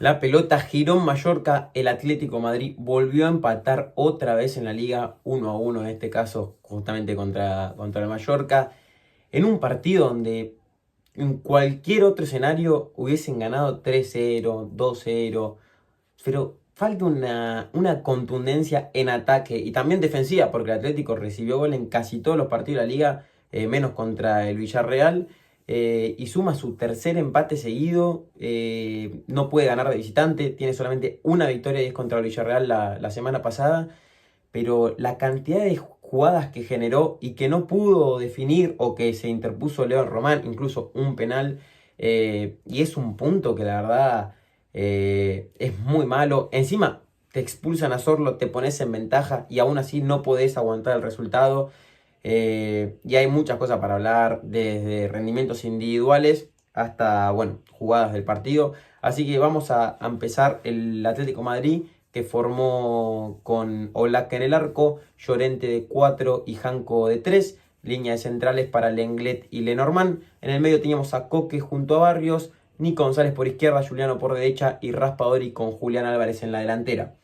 La pelota giró en Mallorca, el Atlético de Madrid volvió a empatar otra vez en la liga 1-1, en este caso justamente contra el Mallorca, en un partido donde en cualquier otro escenario hubiesen ganado 3-0, 2-0, pero falta una contundencia en ataque y también defensiva, porque el Atlético recibió gol en casi todos los partidos de la liga, menos contra el Villarreal, y suma su tercer empate seguido. No puede ganar de visitante, tiene solamente una victoria y es contra el Villarreal la semana pasada, pero la cantidad de jugadas que generó y que no pudo definir o que se interpuso Leo Román, incluso un penal, y es un punto que la verdad es muy malo. Encima te expulsan a Sorlo, te pones en ventaja y aún así no podés aguantar el resultado. Y hay muchas cosas para hablar, desde rendimientos individuales hasta, bueno, jugadas del partido. Así que vamos a empezar el Atlético Madrid, que formó con Oblak en el arco, Llorente de 4 y Janko de 3. Línea de centrales para Lenglet y Lenormand. En el medio teníamos a Coque junto a Barrios, Nico González por izquierda, Juliano por derecha y Raspadori con Julián Álvarez en la delantera.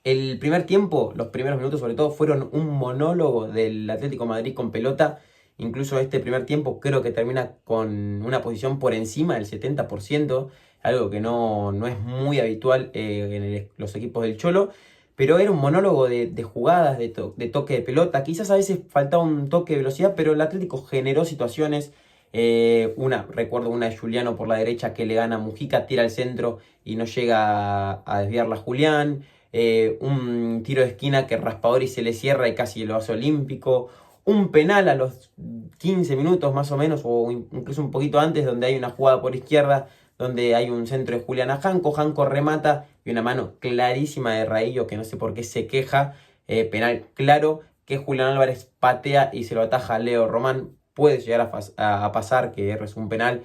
El primer tiempo, los primeros minutos sobre todo, fueron un monólogo del Atlético de Madrid con pelota. Incluso este primer tiempo creo que termina con una posición por encima del 70%, algo que no es muy habitual en los equipos del Cholo. Pero era un monólogo de jugadas, de toque de pelota. Quizás a veces faltaba un toque de velocidad, pero el Atlético generó situaciones. Recuerdo una de Juliano por la derecha que le gana a Mujica, tira al centro y no llega a desviarla Julián. Un tiro de esquina que Raspadori se le cierra y casi lo hace olímpico. Un penal a los 15 minutos más o menos, o incluso un poquito antes, donde hay una jugada por izquierda, donde hay un centro de Julián a Janko. Janko remata y una mano clarísima de Raillo, que no sé por qué se queja. Penal claro, que Julián Álvarez patea y se lo ataja a Leo Román. Puede llegar a pasar, que es un penal,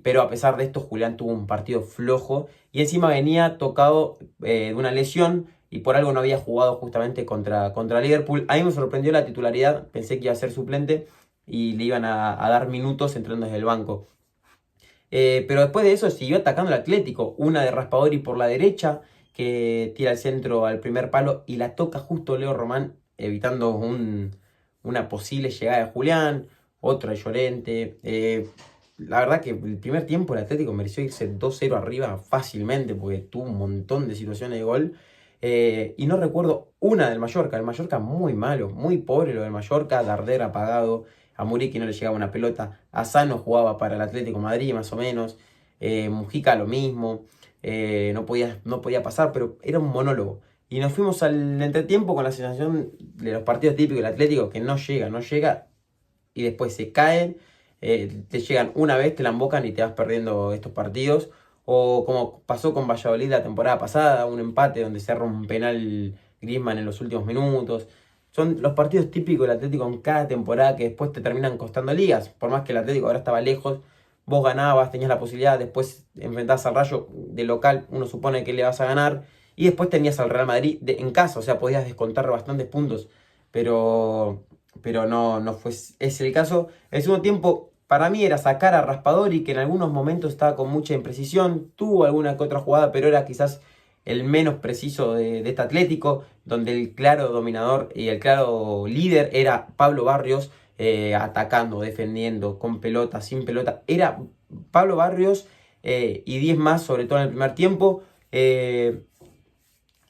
pero a pesar de esto Julián tuvo un partido flojo y encima venía tocado de una lesión y por algo no había jugado justamente contra Liverpool. A mí me sorprendió la titularidad, pensé que iba a ser suplente y le iban a dar minutos entrando desde el banco. Pero después de eso siguió atacando el Atlético, una de Raspadori por la derecha que tira el centro al primer palo y la toca justo Leo Román, evitando una posible llegada de Julián, otra de Llorente. La verdad que el primer tiempo el Atlético mereció irse 2-0 arriba fácilmente porque tuvo un montón de situaciones de gol. Y no recuerdo una del Mallorca. El Mallorca muy malo, muy pobre lo del Mallorca. Darder apagado, a Muriqui no le llegaba una pelota. Asano jugaba para el Atlético de Madrid más o menos. Mujica lo mismo. No podía pasar, pero era un monólogo. Y nos fuimos al entretiempo con la sensación de los partidos típicos del Atlético que no llega y después se caen, te llegan una vez, te la embocan y te vas perdiendo estos partidos. O como pasó con Valladolid la temporada pasada, un empate donde se erra un penal Griezmann en los últimos minutos. Son los partidos típicos del Atlético en cada temporada que después te terminan costando ligas. Por más que el Atlético ahora estaba lejos, vos ganabas, tenías la posibilidad, después enfrentabas al Rayo de local, uno supone que le vas a ganar. Y después tenías al Real Madrid en casa, o sea, podías descontar bastantes puntos. Pero no fue ese el caso. El segundo tiempo para mí era sacar a Raspadori, que en algunos momentos estaba con mucha imprecisión, tuvo alguna que otra jugada, pero era quizás el menos preciso de este Atlético, donde el claro dominador y el claro líder era Pablo Barrios, atacando, defendiendo, con pelota, sin pelota. Era Pablo Barrios y 10 más, sobre todo en el primer tiempo.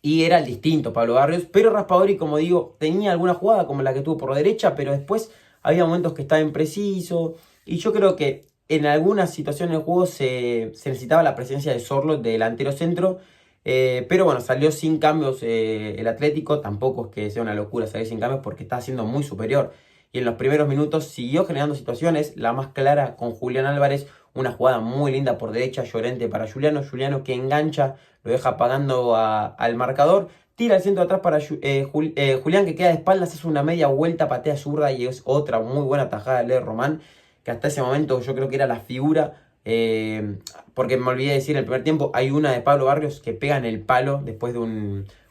Y era el distinto Pablo Barrios, pero Raspadori, como digo, tenía alguna jugada como la que tuvo por la derecha, pero después había momentos que estaba impreciso. Y yo creo que en algunas situaciones del juego se necesitaba la presencia de Sorlo de delantero centro. Pero bueno, salió sin cambios el Atlético. Tampoco es que sea una locura salir sin cambios porque está siendo muy superior. Y en los primeros minutos siguió generando situaciones. La más clara con Julián Álvarez, una jugada muy linda por derecha, Llorente para Juliano. Juliano que engancha, lo deja pagando al marcador. Tira el centro atrás para Julián, que queda de espaldas, hace una media vuelta, patea zurda y es otra muy buena tajada de Leo Román, que hasta ese momento yo creo que era la figura. Porque me olvidé de decir, en el primer tiempo hay una de Pablo Barrios que pega en el palo después de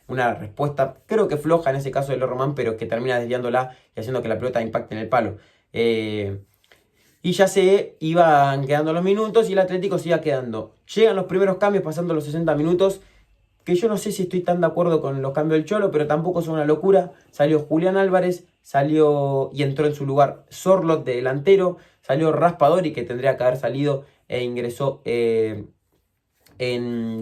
una respuesta, creo que floja en ese caso de Leo Román, pero que termina desviándola y haciendo que la pelota impacte en el palo. Y ya se iban quedando los minutos y el Atlético se iba quedando. Llegan los primeros cambios pasando los 60 minutos, que yo no sé si estoy tan de acuerdo con los cambios del Cholo, pero tampoco son una locura. Salió Julián Álvarez, salió y entró en su lugar Sorloth de delantero, salió Raspadori, que tendría que haber salido, e ingresó en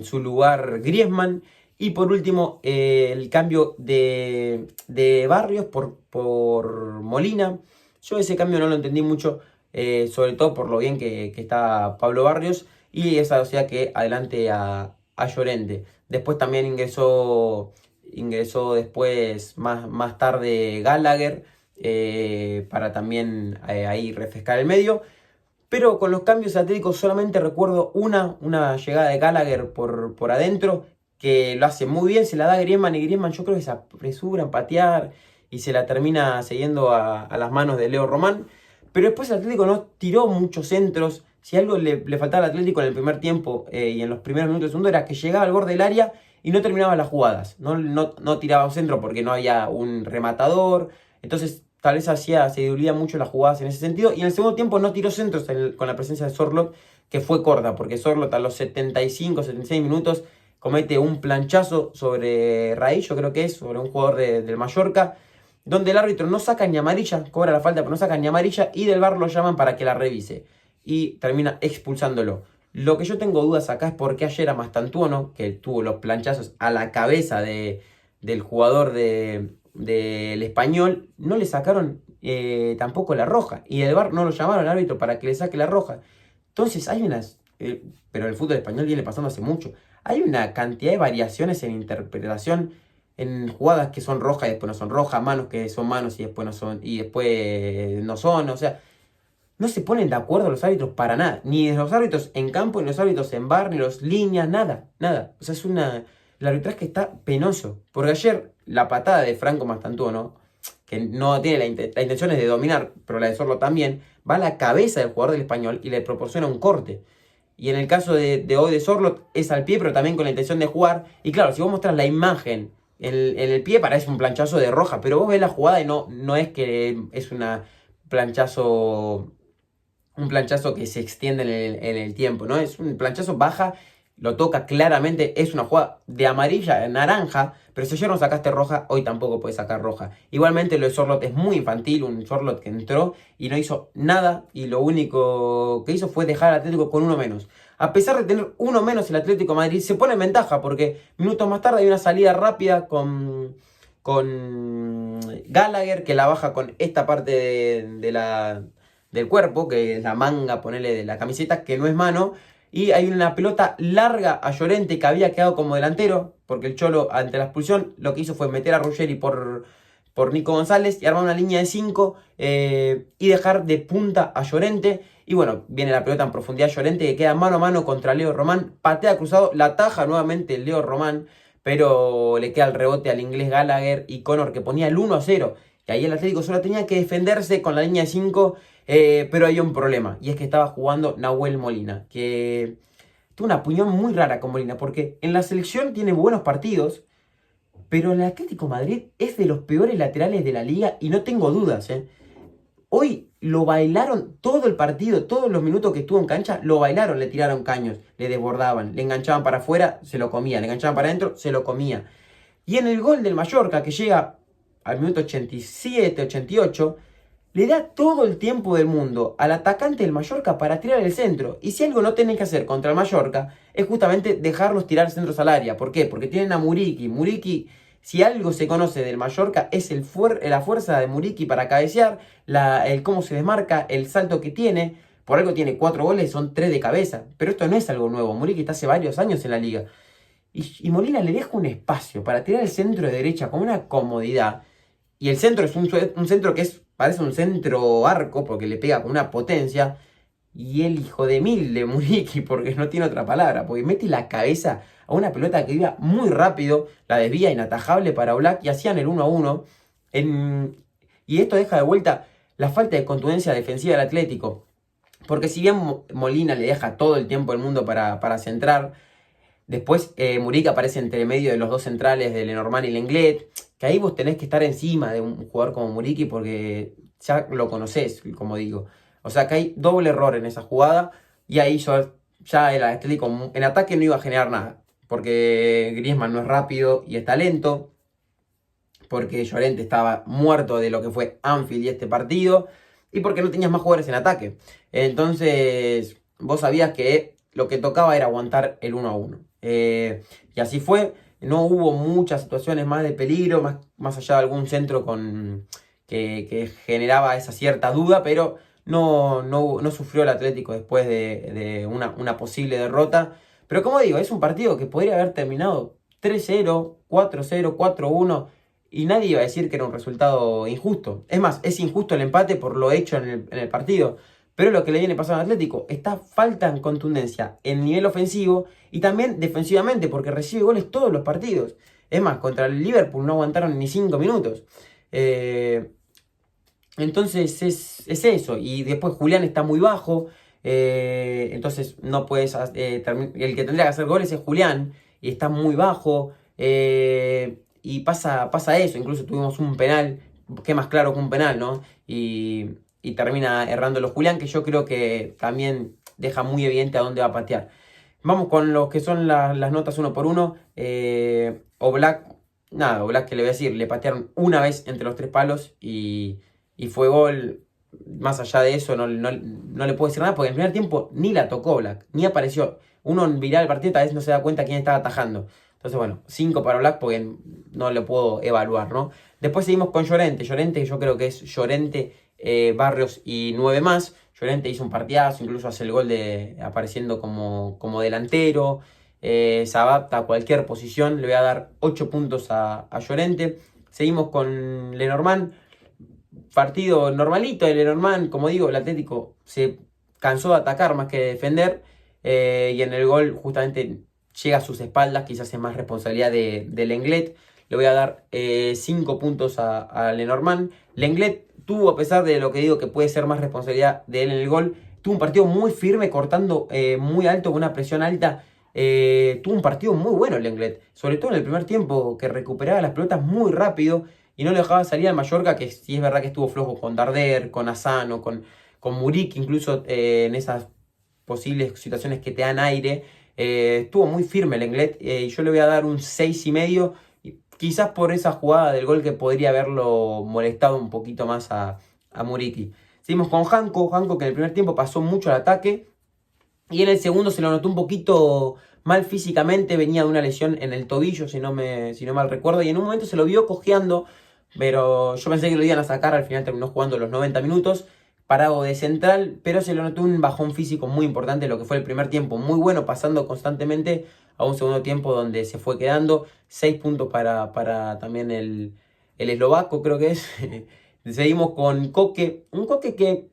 su lugar Griezmann. Y por último, el cambio de Barrios por Molina. Yo ese cambio no lo entendí mucho, sobre todo por lo bien que está Pablo Barrios, y esa hacía que adelante a Llorente. Después también ingresó después más tarde Gallagher, para también ahí refrescar el medio. Pero con los cambios atléticos solamente recuerdo una llegada de Gallagher por adentro, que lo hace muy bien, se la da a Griezmann, y Griezmann yo creo que se apresura en patear y se la termina cediendo a las manos de Leo Román. Pero después el Atlético no tiró muchos centros. Si algo le faltaba al Atlético en el primer tiempo, y en los primeros minutos del segundo, era que llegaba al borde del área y no terminaba las jugadas. No tiraba un centro porque no había un rematador. Entonces tal vez se diluía mucho las jugadas en ese sentido. Y en el segundo tiempo no tiró centros con la presencia de Sorloth, que fue corta, porque Sorloth a los 75, 76 minutos comete un planchazo sobre Raillo, creo que es, sobre un jugador del Mallorca, donde el árbitro no saca ni amarilla, cobra la falta pero no saca ni amarilla, y del VAR lo llaman para que la revise y termina expulsándolo. Lo que yo tengo dudas acá es por qué ayer a Mastantuono, que tuvo los planchazos a la cabeza del jugador del Español, no le sacaron tampoco la roja, y el VAR no lo llamaron al árbitro para que le saque la roja. Entonces hay unas, pero el fútbol español viene pasando hace mucho, hay una cantidad de variaciones en interpretación, en jugadas que son rojas y después no son rojas, manos que son manos y después no son, y después no son. O sea, no se ponen de acuerdo los árbitros para nada, ni los árbitros en campo, ni los árbitros en bar, ni los líneas, nada. O sea, el arbitraje está penoso. Porque ayer la patada de Franco Mastantuono, que no tiene la intención es de dominar, pero la de Sorlo también, va a la cabeza del jugador del Español y le proporciona un corte. Y en el caso de hoy de Sorloth es al pie, pero también con la intención de jugar. Y claro, si vos mostrás la imagen en el pie, parece un planchazo de roja, pero vos ves la jugada y no es que es planchazo, un planchazo que se extiende en el tiempo, ¿no? Es un planchazo, baja, lo toca claramente, es una jugada de amarilla, naranja, pero si ayer no sacaste roja, hoy tampoco puedes sacar roja. Igualmente lo de Sorloth es muy infantil, un Sorloth que entró y no hizo nada, y lo único que hizo fue dejar al Atlético con uno menos. A pesar de tener uno menos, el Atlético de Madrid se pone en ventaja, porque minutos más tarde hay una salida rápida con Gallagher, que la baja con esta parte del cuerpo, que es la manga, ponele, de la camiseta, que no es mano. Y hay una pelota larga a Llorente, que había quedado como delantero, porque el Cholo, ante la expulsión, lo que hizo fue meter a Ruggeri por Nico González y armar una línea de 5, y dejar de punta a Llorente. Y bueno, viene la pelota en profundidad a Llorente, que queda mano a mano contra Leo Román, patea cruzado, la ataja nuevamente Leo Román, pero le queda el rebote al inglés Gallagher y Connor, que ponía el 1-0. Y ahí el Atlético solo tenía que defenderse con la línea de 5, pero hay un problema, y es que estaba jugando Nahuel Molina, que tuvo una opinión muy rara con Molina, porque en la selección tiene buenos partidos, pero en el Atlético de Madrid es de los peores laterales de la liga, y no tengo dudas. Hoy lo bailaron todo el partido, todos los minutos que estuvo en cancha, lo bailaron, le tiraron caños, le desbordaban, le enganchaban para afuera, se lo comía, le enganchaban para adentro, se lo comía. Y en el gol del Mallorca, que llega al minuto 87, 88, le da todo el tiempo del mundo al atacante del Mallorca para tirar el centro. Y si algo no tienen que hacer contra el Mallorca, es justamente dejarlos tirar centros al área. ¿Por qué? Porque tienen a Muriqui. Muriqui, si algo se conoce del Mallorca, es la fuerza de Muriqui para cabecear, el cómo se desmarca, el salto que tiene. Por algo tiene 4 goles, son 3 de cabeza. Pero esto no es algo nuevo. Muriqui está hace varios años en la liga. Y Molina le deja un espacio para tirar el centro de derecha con una comodidad. Y el centro es un centro que parece un centro arco, porque le pega con una potencia. Y el hijo de mil de Muriqui, porque no tiene otra palabra, porque mete la cabeza a una pelota que iba muy rápido, la desvía inatajable para Oblak, y hacían el 1-1. Y esto deja de vuelta la falta de contundencia defensiva del Atlético. Porque si bien Molina le deja todo el tiempo del mundo para centrar, después Muriqui aparece entre medio de los dos centrales, de Lenormand y Lenglet, que ahí vos tenés que estar encima de un jugador como Muriqui, porque ya lo conocés, como digo. O sea que hay doble error en esa jugada y ahí ya el Atlético en ataque no iba a generar nada. Porque Griezmann no es rápido y está lento. Porque Llorente estaba muerto de lo que fue Anfield y este partido. Y porque no tenías más jugadores en ataque. Entonces vos sabías que lo que tocaba era aguantar el 1-1. Y así fue. No hubo muchas situaciones más de peligro, más allá de algún centro que generaba esa cierta duda, pero no sufrió el Atlético después de una posible derrota. Pero como digo, es un partido que podría haber terminado 3-0, 4-0, 4-1 y nadie iba a decir que era un resultado injusto. Es más, es injusto el empate por lo hecho en el partido. Pero lo que le viene pasando al Atlético, está falta en contundencia en nivel ofensivo y también defensivamente, porque recibe goles todos los partidos. Es más, contra el Liverpool no aguantaron ni 5 minutos. Entonces es eso. Y después Julián está muy bajo. Entonces no puedes. El que tendría que hacer goles es Julián. Y está muy bajo. Y pasa eso. Incluso tuvimos un penal. Qué más claro que un penal, ¿no? Y termina errándolo Julián, que yo creo que también deja muy evidente a dónde va a patear. Vamos con los que son las notas uno por uno. Oblak, nada, Oblak, que le voy a decir, le patearon una vez entre los 3 palos y fue gol. Más allá de eso, no le puedo decir nada, porque en el primer tiempo ni la tocó Oblak, ni apareció. Uno en viral el partido tal vez no se da cuenta quién estaba atajando. Entonces, bueno, 5 para Oblak porque no lo puedo evaluar, ¿no? Después seguimos con Llorente. Llorente, yo creo que es Llorente, Barrios y 9 más. Llorente hizo un partidazo, incluso hace el gol apareciendo como delantero. Se adapta a cualquier posición. Le voy a dar 8 puntos a Llorente. Seguimos con Lenormand. Partido normalito de Lenormand. Como digo, el Atlético se cansó de atacar más que de defender. Y en el gol justamente llega a sus espaldas. Quizás es más responsabilidad de Lenglet. Le voy a dar 5 puntos a Lenormand. Lenglet tuvo, a pesar de lo que digo que puede ser más responsabilidad de él en el gol, tuvo un partido muy firme, cortando muy alto, con una presión alta. Tuvo un partido muy bueno el Lenglet, sobre todo en el primer tiempo, que recuperaba las pelotas muy rápido y no le dejaba salir al Mallorca, que sí es verdad que estuvo flojo con Darder, con Asano, con Murik, incluso en esas posibles situaciones que te dan aire. Estuvo muy firme el Lenglet, y yo le voy a dar un 6,5. Quizás por esa jugada del gol que podría haberlo molestado un poquito más a Muriqui. Seguimos con Janko, que en el primer tiempo pasó mucho al ataque. Y en el segundo se lo notó un poquito mal físicamente. Venía de una lesión en el tobillo, si no mal recuerdo. Y en un momento se lo vio cojeando. Pero yo pensé que lo iban a sacar. Al final terminó jugando los 90 minutos. Parado de central. Pero se lo notó un bajón físico muy importante. Lo que fue el primer tiempo. Muy bueno, pasando constantemente a un segundo tiempo donde se fue quedando. 6 puntos para también el eslovaco, creo que es. Seguimos con Koke. Un Koke que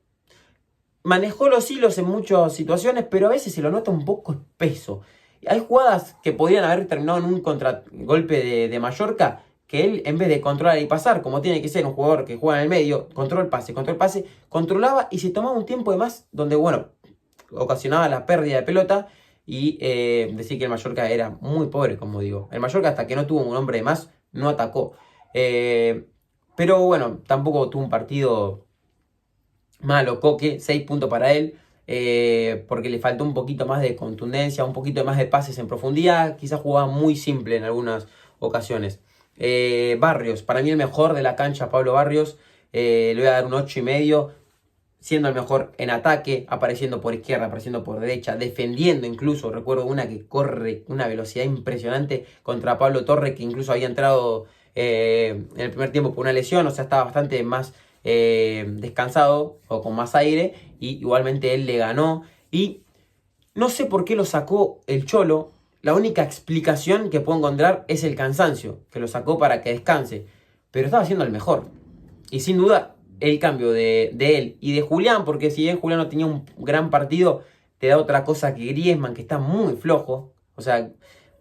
manejó los hilos en muchas situaciones, pero a veces se lo nota un poco espeso. Hay jugadas que podrían haber terminado en un contragolpe de Mallorca, que él, en vez de controlar y pasar, como tiene que ser un jugador que juega en el medio, control pase, controlaba y se tomaba un tiempo de más, donde, bueno, ocasionaba la pérdida de pelota. Y decir que el Mallorca era muy pobre, como digo. El Mallorca, hasta que no tuvo un hombre de más, no atacó. Pero bueno, tampoco tuvo un partido malo. Koke, 6 puntos para él. Porque le faltó un poquito más de contundencia, un poquito más de pases en profundidad. Quizás jugaba muy simple en algunas ocasiones. Barrios, para mí el mejor de la cancha, Pablo Barrios. Le voy a dar un 8,5. Siendo el mejor en ataque, apareciendo por izquierda, apareciendo por derecha, defendiendo incluso. Recuerdo una que corre una velocidad impresionante contra Pablo Torre, que incluso había entrado en el primer tiempo por una lesión, o sea, estaba bastante más descansado o con más aire, y igualmente él le ganó. Y no sé por qué lo sacó el Cholo. La única explicación que puedo encontrar es el cansancio, que lo sacó para que descanse, pero estaba siendo el mejor. Y sin duda el cambio de él y de Julián, porque si bien Julián no tenía un gran partido, te da otra cosa que Griezmann, que está muy flojo. O sea,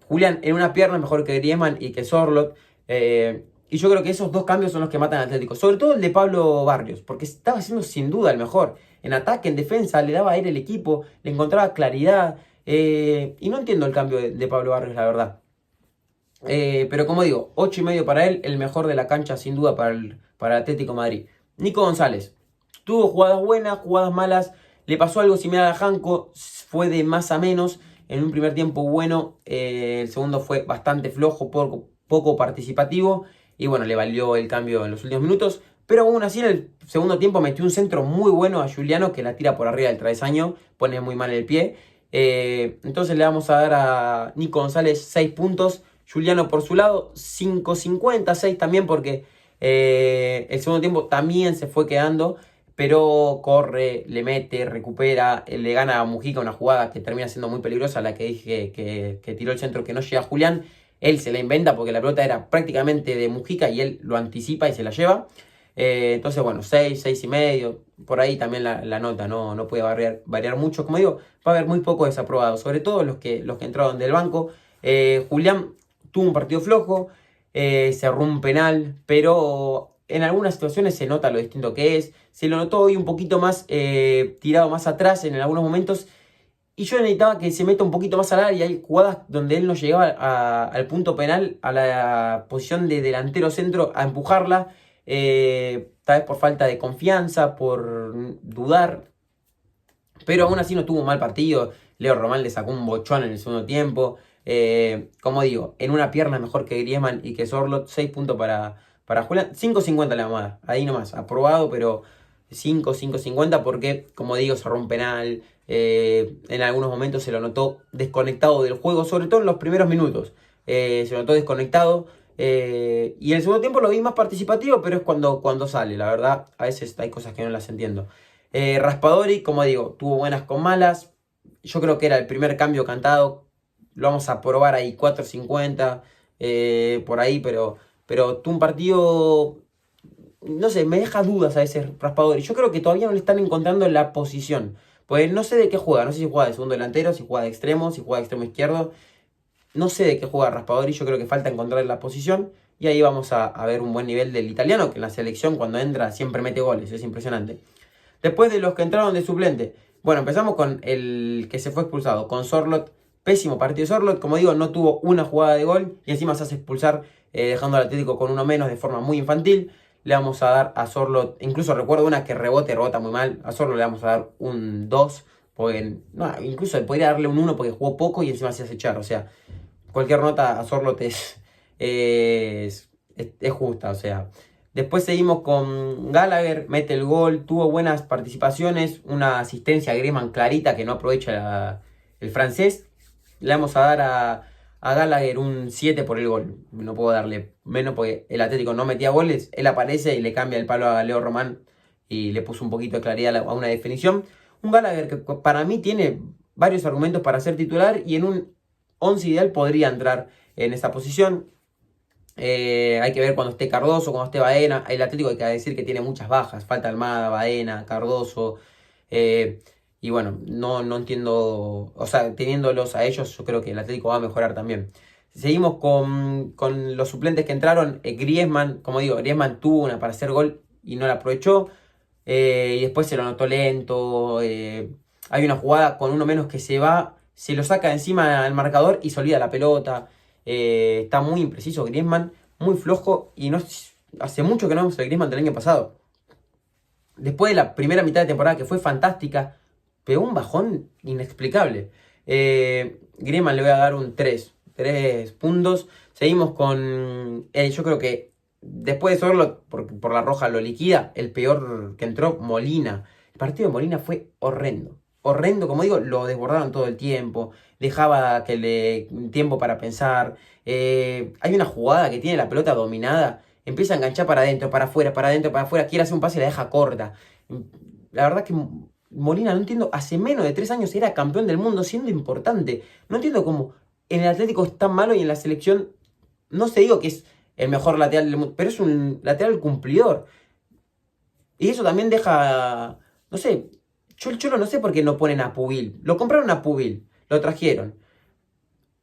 Julián en una pierna es mejor que Griezmann y que Sorloth. Y yo creo que esos dos cambios son los que matan al Atlético. Sobre todo el de Pablo Barrios, porque estaba siendo sin duda el mejor. En ataque, en defensa, le daba aire al equipo, le encontraba claridad. Y no entiendo el cambio de Pablo Barrios, la verdad. Pero como digo, 8,5 para él, el mejor de la cancha sin duda para el Atlético de Madrid. Nico González, Tuvo jugadas buenas, jugadas malas. Le pasó algo similar a Janko, fue de más a menos. En un primer tiempo bueno, el segundo fue bastante flojo, poco participativo. Y bueno, le valió el cambio en los últimos minutos. Pero aún así en el segundo tiempo metió un centro muy bueno a Giuliano, que la tira por arriba del travesaño, pone muy mal el pie. Entonces le vamos a dar a Nico González 6 puntos. Giuliano por su lado, 5.50, 6 también porque el segundo tiempo también se fue quedando. Pero corre, le mete, recupera, le gana a Mujica una jugada que termina siendo muy peligrosa, la que dije que tiró el centro que no llega a Julián. Él se la inventa porque la pelota era prácticamente de Mujica y él lo anticipa y se la lleva. Entonces, bueno, 6, 6.5, por ahí también la nota no puede variar mucho. Como digo, va a haber muy poco desaprobado, sobre todo los que entraron del banco. Julián tuvo un partido flojo, se erró un penal, pero en algunas situaciones se nota lo distinto que es. Se lo notó hoy un poquito más tirado más atrás en algunos momentos. Y yo necesitaba que se meta un poquito más al área. Hay jugadas donde él no llegaba al punto penal, a la posición de delantero centro, a empujarla. Tal vez por falta de confianza, por dudar. Pero aún así no tuvo un mal partido. Leo Román le sacó un bochón en el segundo tiempo. Como digo, en una pierna mejor que Griezmann y que Sorloth. 6 puntos para Julián. 5.50 le vamos a dar. Ahí nomás. Aprobado, pero 5.50 porque, como digo, cerró un penal. En algunos momentos se lo notó desconectado del juego, sobre todo en los primeros minutos. Se lo notó desconectado. Y en el segundo tiempo lo vi más participativo, pero es cuando sale. La verdad, a veces hay cosas que no las entiendo. Raspadori, como digo, tuvo buenas con malas. Yo creo que era el primer cambio cantado. Lo vamos a probar ahí 4.50 por ahí, pero tuvo un partido, no sé, me deja dudas a veces Raspadori. Yo creo que todavía no le están encontrando la posición. Pues no sé de qué juega, no sé si juega de segundo delantero, si juega de extremo, si juega de extremo izquierdo. No sé de qué juega Raspadori, yo creo que falta encontrar la posición. Y ahí vamos a ver un buen nivel del italiano, que en la selección cuando entra siempre mete goles, es impresionante. Después de los que entraron de suplente, bueno, empezamos con el que se fue expulsado, con Sorloth. Pésimo partido de Sorloth, como digo, no tuvo una jugada de gol y encima se hace expulsar dejando al Atlético con uno menos de forma muy infantil. Le vamos a dar a Sorloth, incluso recuerdo una que rebota muy mal, a Sorloth le vamos a dar un 2, porque no, incluso podría darle un 1 porque jugó poco y encima se hace echar, o sea, cualquier nota a Sorloth es justa, o sea. Después seguimos con Gallagher, mete el gol, tuvo buenas participaciones, una asistencia a Griezmann clarita que no aprovecha el francés. Le vamos a dar a Gallagher un 7 por el gol. No puedo darle menos porque el Atlético no metía goles. Él aparece y le cambia el palo a Leo Román y le puso un poquito de claridad a una definición. Un Gallagher que para mí tiene varios argumentos para ser titular y en un 11 ideal podría entrar en esa posición. Hay que ver cuando esté Cardoso, cuando esté Baena. El Atlético hay que decir que tiene muchas bajas. Falta Almada, Baena, Cardoso. Y bueno, no entiendo. O sea, teniéndolos a ellos, yo creo que el Atlético va a mejorar también. Seguimos con los suplentes que entraron. Griezmann, como digo, Griezmann tuvo una para hacer gol y no la aprovechó. Y después se lo notó lento. Hay una jugada con uno menos que se va, se lo saca encima al marcador y se olvida la pelota. Está muy impreciso Griezmann, muy flojo y no hace mucho que no vemos el Griezmann del año pasado. Después de la primera mitad de temporada que fue fantástica, pegó un bajón inexplicable. Griezmann le voy a dar un 3 puntos. Seguimos con yo creo que después de Sorloth, por la roja lo liquida, el peor que entró, Molina. El partido de Molina fue horrendo. Horrendo, como digo, lo desbordaron todo el tiempo. Dejaba tiempo para pensar. Hay una jugada que tiene la pelota dominada. Empieza a enganchar para adentro, para afuera, para adentro, para afuera. Quiere hacer un pase y la deja corta. La verdad que Molina, no entiendo, hace menos de 3 años era campeón del mundo siendo importante. No entiendo cómo en el Atlético es tan malo y en la selección, no se digo que es el mejor lateral del mundo, pero es un lateral cumplidor. Y eso también deja, no sé, yo el Cholo no sé por qué no ponen a Pubil. Lo compraron a Pubil, lo trajeron.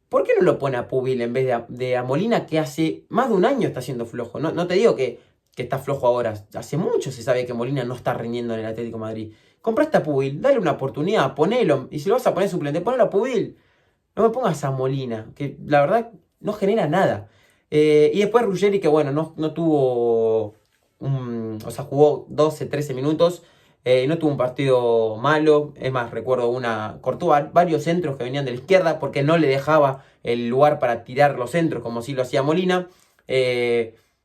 ¿Por qué no lo pone a Pubil en vez de a Molina, que hace más de un año está siendo flojo? No te digo que está flojo ahora. Hace mucho se sabe que Molina no está rindiendo en el Atlético de Madrid. Compraste a Pubil, dale una oportunidad, ponelo. Y si lo vas a poner suplente, ponelo a Pubil. No me pongas a Molina, que la verdad no genera nada. Y después Ruggeri, que bueno, no tuvo o sea, jugó 12, 13 minutos. No tuvo un partido malo, es más, recuerdo cortó varios centros que venían de la izquierda porque no le dejaba el lugar para tirar los centros como sí lo hacía Molina.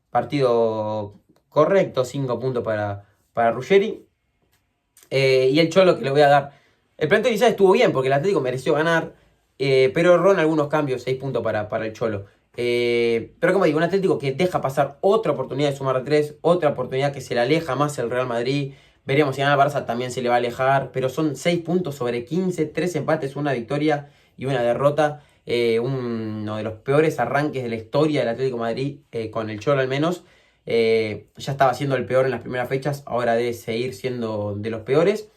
Partido correcto, 5 puntos para Ruggeri. Y el Cholo que le voy a dar. El plantel quizás estuvo bien porque el Atlético mereció ganar, pero erró en algunos cambios, 6 puntos para el Cholo. Pero como digo, un Atlético que deja pasar otra oportunidad de sumar a 3, otra oportunidad que se le aleja más el Real Madrid. Veremos si gana el Barça también se le va a alejar, pero son 6 puntos sobre 15, 3 empates, una victoria y una derrota. Uno de los peores arranques de la historia del Atlético de Madrid, con el Cholo al menos. Ya estaba siendo el peor en las primeras fechas, ahora debe seguir siendo de los peores.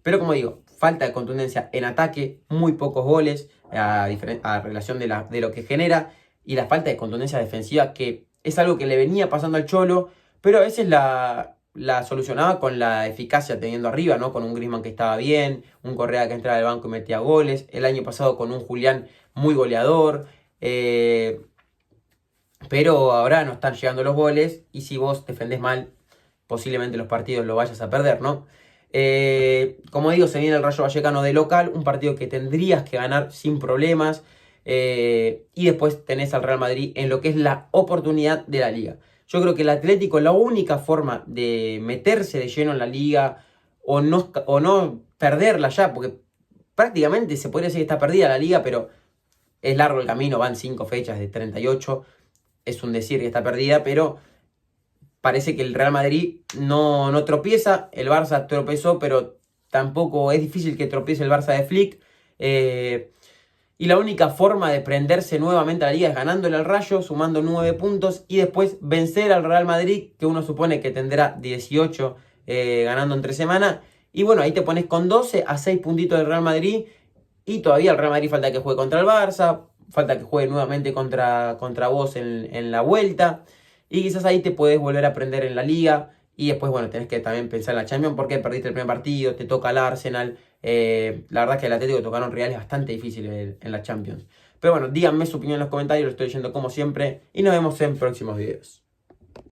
Pero como digo, falta de contundencia en ataque, muy pocos goles a relación de lo que genera, y la falta de contundencia defensiva, que es algo que le venía pasando al Cholo, pero a veces la solucionaba con la eficacia teniendo arriba, ¿no? Con un Griezmann que estaba bien, un Correa que entraba del banco y metía goles, el año pasado con un Julián muy goleador, pero ahora no están llegando los goles, y si vos defendés mal, posiblemente los partidos lo vayas a perder, ¿no? Como digo, se viene el Rayo Vallecano de local, un partido que tendrías que ganar sin problemas, y después tenés al Real Madrid en lo que es la oportunidad de la Liga. Yo creo que el Atlético, la única forma de meterse de lleno en la Liga o no perderla ya, porque prácticamente se podría decir que está perdida la Liga, pero es largo el camino, van 5 fechas de 38, es un decir que está perdida, pero parece que el Real Madrid no tropieza, el Barça tropezó, pero tampoco es difícil que tropiece el Barça de Flick. Y la única forma de prenderse nuevamente a la Liga es ganándole al Rayo, sumando 9 puntos, y después vencer al Real Madrid, que uno supone que tendrá 18 ganando en 3 semanas. Y bueno, ahí te pones con 12 a 6 puntitos del Real Madrid, y todavía el Real Madrid falta que juegue contra el Barça, falta que juegue nuevamente contra vos en la vuelta. Y quizás ahí te puedes volver a aprender en la Liga. Y después, bueno, tenés que también pensar en la Champions porque perdiste el primer partido, te toca el Arsenal. La verdad es que el Atlético tocaron rivales bastante difíciles en la Champions. Pero bueno, díganme su opinión en los comentarios, lo estoy leyendo como siempre. Y nos vemos en próximos videos.